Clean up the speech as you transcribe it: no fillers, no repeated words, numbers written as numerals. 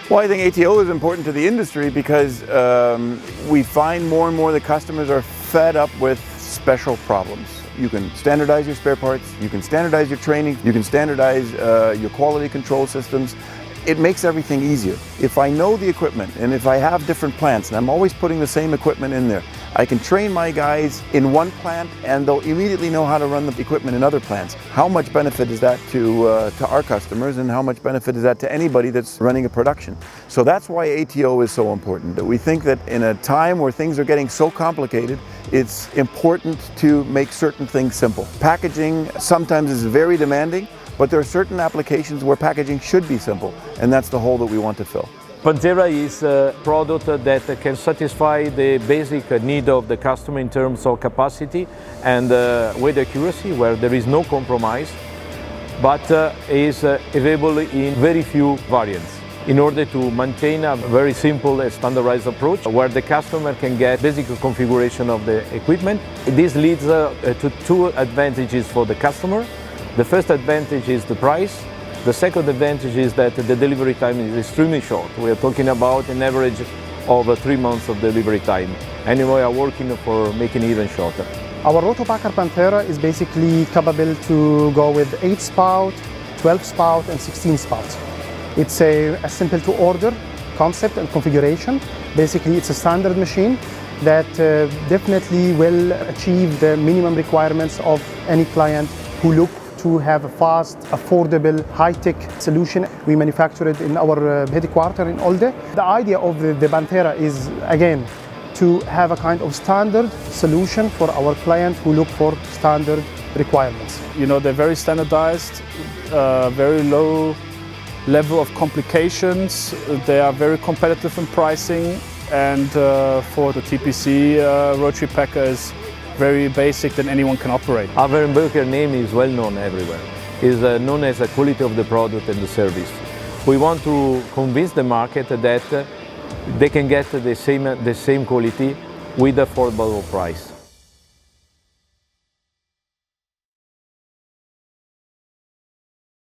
Well, I think ATO is important to the industry because we find more and more that customers are fed up with special problems. You can standardize your spare parts, you can standardize your training, you can standardize your quality control systems. It makes everything easier. If I know the equipment and if I have different plants and I'm always putting the same equipment in there, I can train my guys in one plant and they'll immediately know how to run the equipment in other plants. How much benefit is that to our customers, and how much benefit is that to anybody that's running a production? So that's why ATO is so important. That we think that in a time where things are getting so complicated, it's important to make certain things simple. Packaging sometimes is very demanding, but there are certain applications where packaging should be simple, and that's the hole that we want to fill. Pantera is a product that can satisfy the basic need of the customer in terms of capacity and weight accuracy, where there is no compromise, but is available in very few variants, in order to maintain a very simple and standardized approach where the customer can get basic configuration of the equipment. This leads to two advantages for the customer. The first advantage is the price. The second advantage is that the delivery time is extremely short. We are talking about an average of 3 months of delivery time, and we are working for making it even shorter. Our Rotopacker Pantera is basically capable to go with 8 spout, 12 spout and 16 spouts. It's a simple to order concept and configuration. Basically it's a standard machine that definitely will achieve the minimum requirements of any client who look to have a fast, affordable, high-tech solution. We manufacture it in our headquarters in Olde. The idea of the Pantera is, again, to have a kind of standard solution for our client who look for standard requirements. You know, they're very standardized, very low level of complications. They are very competitive in pricing, and for the TPC rotary packer is very basic that anyone can operate. Our Wernburger name is well known everywhere. It is known as the quality of the product and the service. We want to convince the market that they can get the same quality with affordable price.